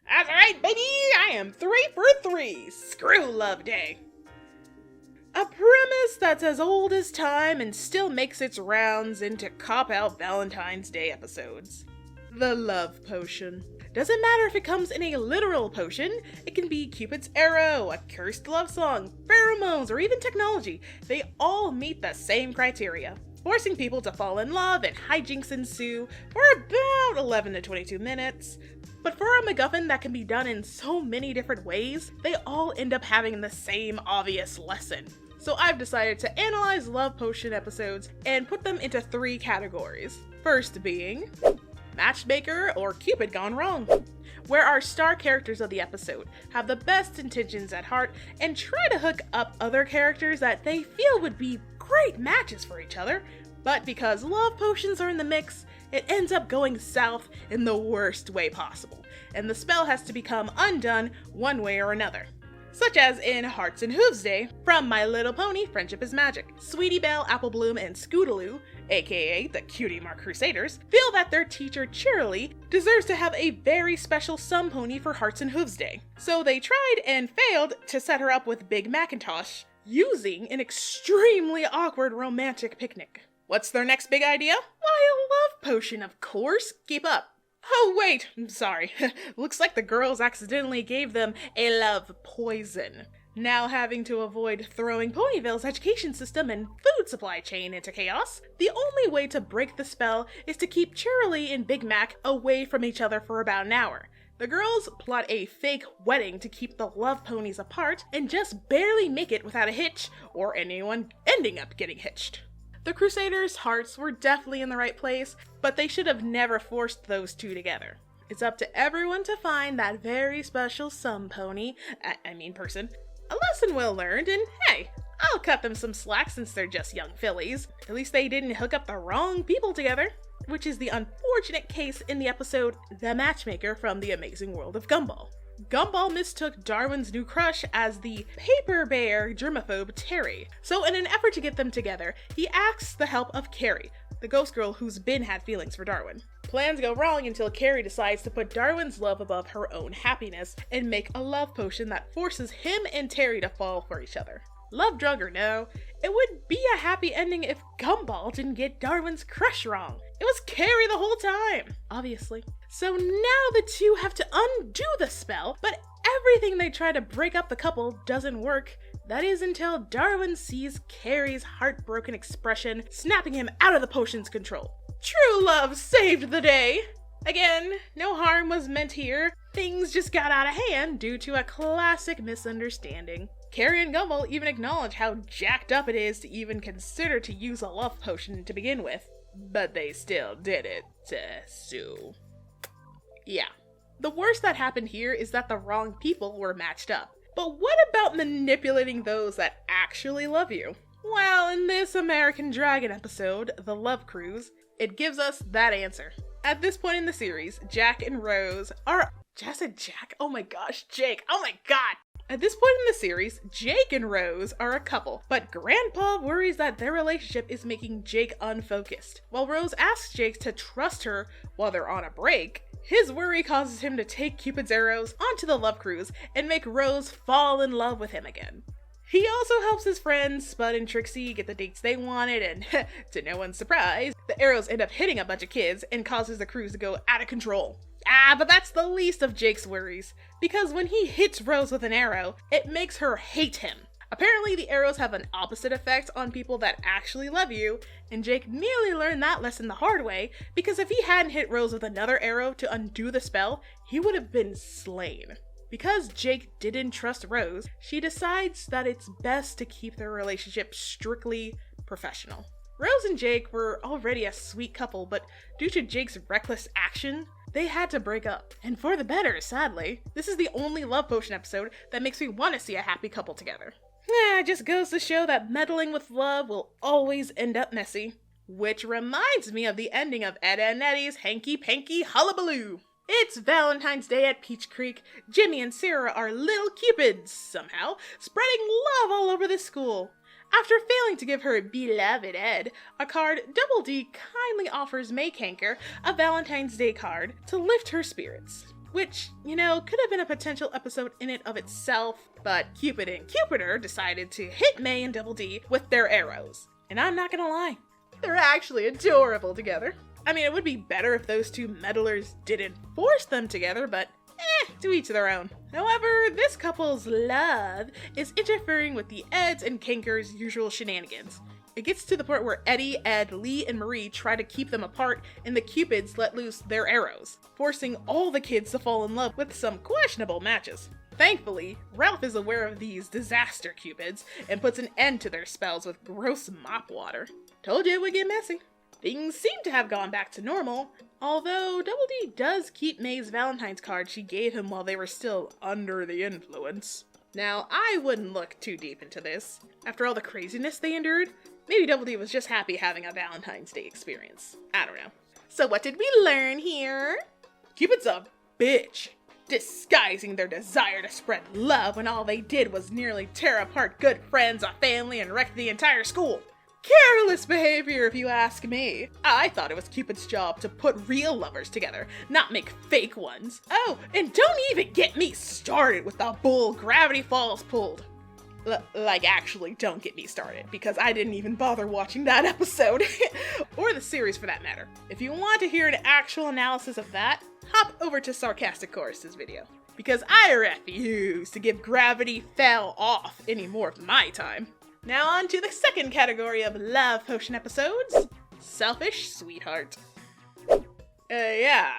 That's right, baby! I am 3 for 3! Screw Love Day! A premise that's as old as time and still makes its rounds into cop-out Valentine's Day episodes. The love potion. Doesn't matter if it comes in a literal potion, it can be Cupid's arrow, a cursed love song, pheromones, or even technology. They all meet the same criteria, forcing people to fall in love and hijinks ensue for about 11 to 22 minutes. But for a MacGuffin that can be done in so many different ways, they all end up having the same obvious lesson. So I've decided to analyze love potion episodes and put them into 3 categories. First being Matchmaker or Cupid gone wrong, where our star characters of the episode have the best intentions at heart and try to hook up other characters that they feel would be great matches for each other, but because love potions are in the mix, it ends up going south in the worst way possible, and the spell has to become undone one way or another. Such as in Hearts and Hooves Day from My Little Pony Friendship is Magic. Sweetie Belle, Apple Bloom, and Scootaloo, aka the Cutie Mark Crusaders, feel that their teacher Cheerilee deserves to have a very special Sun Pony for Hearts and Hooves Day. So they tried and failed to set her up with Big Macintosh, using an extremely awkward romantic picnic. What's their next big idea? Why, a love potion, of course. Keep up. Oh wait, I'm sorry. Looks like the girls accidentally gave them a love poison. Now having to avoid throwing Ponyville's education system and food supply chain into chaos, the only way to break the spell is to keep Cheerilee and Big Mac away from each other for about an hour. The girls plot a fake wedding to keep the love ponies apart and just barely make it without a hitch or anyone ending up getting hitched. The Crusaders' hearts were definitely in the right place, but they should have never forced those two together. It's up to everyone to find that very special Sun Pony, person. A lesson well learned, and hey, I'll cut them some slack since they're just young fillies. At least they didn't hook up the wrong people together, which is the unfortunate case in the episode The Matchmaker from The Amazing World of Gumball. Gumball mistook Darwin's new crush as the paper bear germaphobe Terry. So in an effort to get them together, he asks the help of Carrie, the ghost girl who's had feelings for Darwin. Plans go wrong until Carrie decides to put Darwin's love above her own happiness and make a love potion that forces him and Terry to fall for each other. Love drug or no, it would be a happy ending if Gumball didn't get Darwin's crush wrong. It was Carrie the whole time, obviously. So now the two have to undo the spell, but everything they try to break up the couple doesn't work. That is until Darwin sees Carrie's heartbroken expression, snapping him out of the potion's control. True love saved the day! Again, no harm was meant here. Things just got out of hand due to a classic misunderstanding. Carrie and Gumball even acknowledge how jacked up it is to even consider to use a love potion to begin with. But they still did it, so... yeah. The worst that happened here is that the wrong people were matched up. But what about manipulating those that actually love you? Well, in this American Dragon episode, The Love Cruise, it gives us that answer. At this point in the series, Jack and Rose are... I said Jack? Oh my gosh, Jake. Oh my god! At this point in the series, Jake and Rose are a couple, but Grandpa worries that their relationship is making Jake unfocused. While Rose asks Jake to trust her while they're on a break, his worry causes him to take Cupid's arrows onto the love cruise and make Rose fall in love with him again. He also helps his friends Spud and Trixie get the dates they wanted, and to no one's surprise, the arrows end up hitting a bunch of kids and causes the cruise to go out of control. But that's the least of Jake's worries, because when he hits Rose with an arrow, it makes her hate him. Apparently the arrows have an opposite effect on people that actually love you, and Jake nearly learned that lesson the hard way, because if he hadn't hit Rose with another arrow to undo the spell, he would have been slain. Because Jake didn't trust Rose, she decides that it's best to keep their relationship strictly professional. Rose and Jake were already a sweet couple, but due to Jake's reckless action, they had to break up. And for the better, sadly. This is the only love potion episode that makes me want to see a happy couple together. It just goes to show that meddling with love will always end up messy. Which reminds me of the ending of Ed and Eddie's Hanky Panky Hullabaloo. It's Valentine's Day at Peach Creek. Jimmy and Sarah are little cupids, somehow, spreading love all over the school. After failing to give her beloved Ed a card, Double D kindly offers May Canker a Valentine's Day card to lift her spirits. which, could have been a potential episode in and of itself, but Cupid and Cupider decided to hit May and Double D with their arrows. And I'm not gonna lie, they're actually adorable together. I mean, it would be better if those two meddlers didn't force them together, but to each their own. However, this couple's love is interfering with the Eds and Kinkers' usual shenanigans. It gets to the point where Eddie, Ed, Lee, and Marie try to keep them apart, and the Cupids let loose their arrows, forcing all the kids to fall in love with some questionable matches. Thankfully, Ralph is aware of these disaster Cupids and puts an end to their spells with gross mop water. Told you it would get messy. Things seem to have gone back to normal, although Double D does keep May's Valentine's card she gave him while they were still under the influence. Now, I wouldn't look too deep into this. After all the craziness they endured, maybe Double D was just happy having a Valentine's Day experience. I don't know. So what did we learn here? Cupid's a bitch, disguising their desire to spread love when all they did was nearly tear apart good friends, a family, and wreck the entire school. Careless behavior, if you ask me. I thought it was Cupid's job to put real lovers together, not make fake ones. Oh, and don't even get me started with the bull Gravity Falls pulled. Actually, don't get me started, because I didn't even bother watching that episode. Or the series, for that matter. If you want to hear an actual analysis of that, hop over to Sarcastic Chorus's video. Because I refuse to give Gravity Fell Off any more of my time. Now on to the second category of love potion episodes. Selfish Sweetheart. Yeah,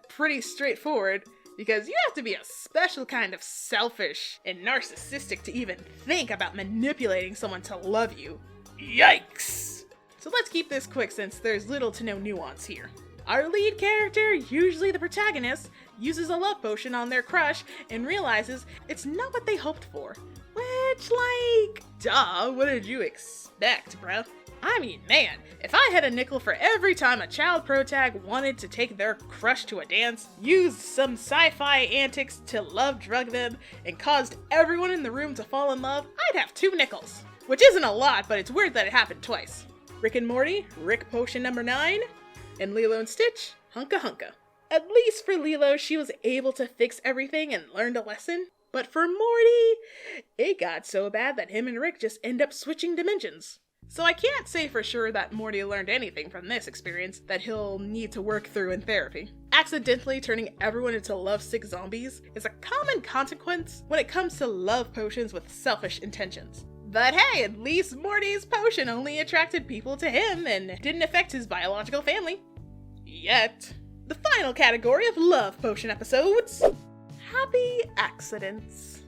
pretty straightforward, because you have to be a special kind of selfish and narcissistic to even think about manipulating someone to love you. Yikes! So let's keep this quick since there's little to no nuance here. Our lead character, usually the protagonist, uses a love potion on their crush and realizes it's not what they hoped for. Which, duh, what did you expect, bruh? I mean, man, if I had a nickel for every time a child protag wanted to take their crush to a dance, used some sci-fi antics to love drug them, and caused everyone in the room to fall in love, I'd have 2 nickels. Which isn't a lot, but it's weird that it happened twice. Rick and Morty, Rick Potion number 9, and Lilo and Stitch, Hunka Hunka. At least for Lilo, she was able to fix everything and learned a lesson. But for Morty, it got so bad that him and Rick just end up switching dimensions. So I can't say for sure that Morty learned anything from this experience that he'll need to work through in therapy. Accidentally turning everyone into lovesick zombies is a common consequence when it comes to love potions with selfish intentions. But hey, at least Morty's potion only attracted people to him and didn't affect his biological family. Yet. The final category of love potion episodes. Happy accidents.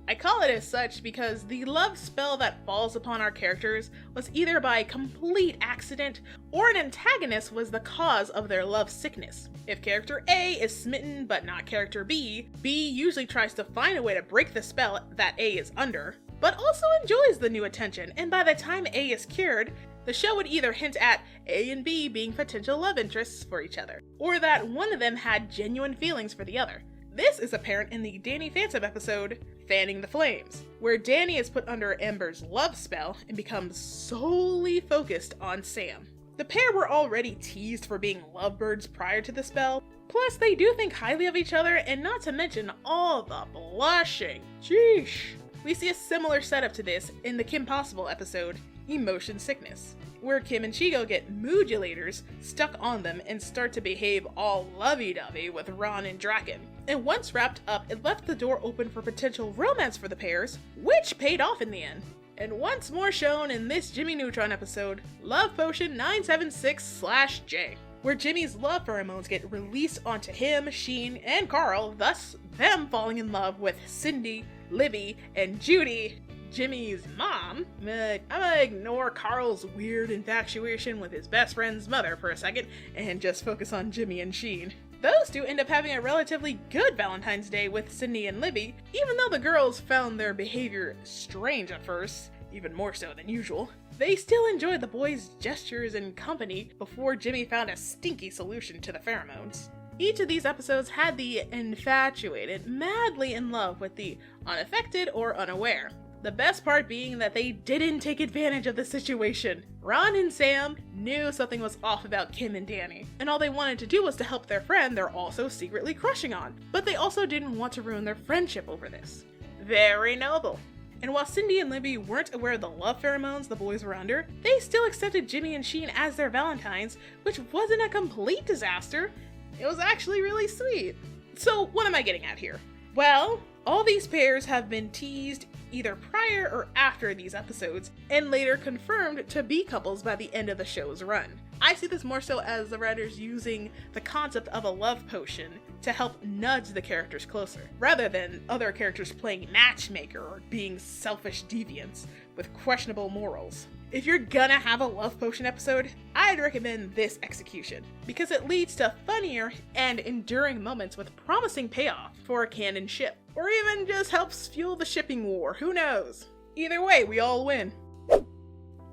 I call it as such because the love spell that falls upon our characters was either by complete accident or an antagonist was the cause of their love sickness. If character A is smitten but not character B, B usually tries to find a way to break the spell that A is under, but also enjoys the new attention, and by the time A is cured, the show would either hint at A and B being potential love interests for each other, or that one of them had genuine feelings for the other. This is apparent in the Danny Phantom episode, Fanning the Flames, where Danny is put under Ember's love spell and becomes solely focused on Sam. The pair were already teased for being lovebirds prior to the spell, plus they do think highly of each other, and not to mention all the blushing. Sheesh. We see a similar setup to this in the Kim Possible episode, Emotion Sickness, where Kim and Chigo get modulators stuck on them and start to behave all lovey-dovey with Ron and Draken. And once wrapped up, it left the door open for potential romance for the pairs, which paid off in the end. And once more shown in this Jimmy Neutron episode, Love Potion 976/J, where Jimmy's love pheromones get released onto him, Sheen, and Carl, thus them falling in love with Cindy, Libby, and Judy, Jimmy's mom. I'm gonna ignore Carl's weird infatuation with his best friend's mother for a second and just focus on Jimmy and Sheen. Those two end up having a relatively good Valentine's Day with Cindy and Libby, even though the girls found their behavior strange at first, even more so than usual. They still enjoyed the boys' gestures and company before Jimmy found a stinky solution to the pheromones. Each of these episodes had the infatuated madly in love with the unaffected or unaware. The best part being that they didn't take advantage of the situation. Ron and Sam knew something was off about Kim and Danny, and all they wanted to do was to help their friend they're also secretly crushing on. But they also didn't want to ruin their friendship over this. Very noble. And while Cindy and Libby weren't aware of the love pheromones the boys were under, they still accepted Jimmy and Sheen as their Valentines, which wasn't a complete disaster. It was actually really sweet. So what am I getting at here? Well, all these pairs have been teased either prior or after these episodes, and later confirmed to be couples by the end of the show's run. I see this more so as the writers using the concept of a love potion to help nudge the characters closer, rather than other characters playing matchmaker or being selfish deviants with questionable morals. If you're gonna have a love potion episode, I'd recommend this execution, because it leads to funnier and enduring moments with promising payoff for a canon ship, or even just helps fuel the shipping war, who knows? Either way, we all win.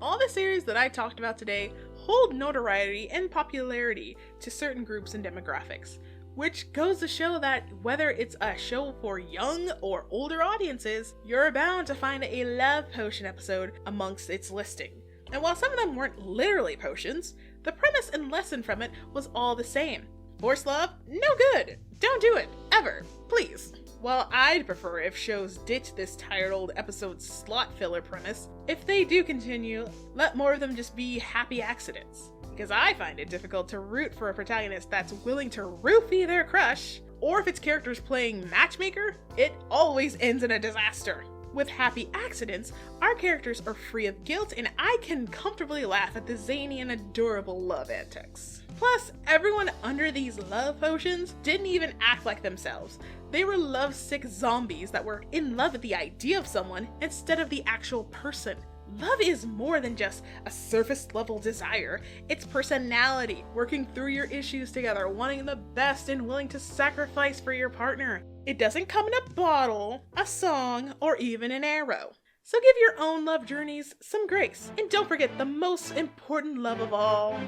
All the series that I talked about today hold notoriety and popularity to certain groups and demographics, which goes to show that whether it's a show for young or older audiences, you're bound to find a love potion episode amongst its listing. And while some of them weren't literally potions, the premise and lesson from it was all the same. Forced love? No good! Don't do it! Ever! Please! While I'd prefer if shows ditch this tired old episode slot filler premise, if they do continue, let more of them just be happy accidents. Because I find it difficult to root for a protagonist that's willing to roofie their crush, or if its character's playing matchmaker, it always ends in a disaster. With happy accidents, our characters are free of guilt and I can comfortably laugh at the zany and adorable love antics. Plus, everyone under these love potions didn't even act like themselves. They were lovesick zombies that were in love with the idea of someone instead of the actual person. Love is more than just a surface level desire. It's personality, working through your issues together, wanting the best and willing to sacrifice for your partner. It doesn't come in a bottle, a song, or even an arrow. So give your own love journeys some grace. And don't forget the most important love of all,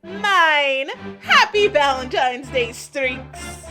mine! Happy Valentine's Day, streaks!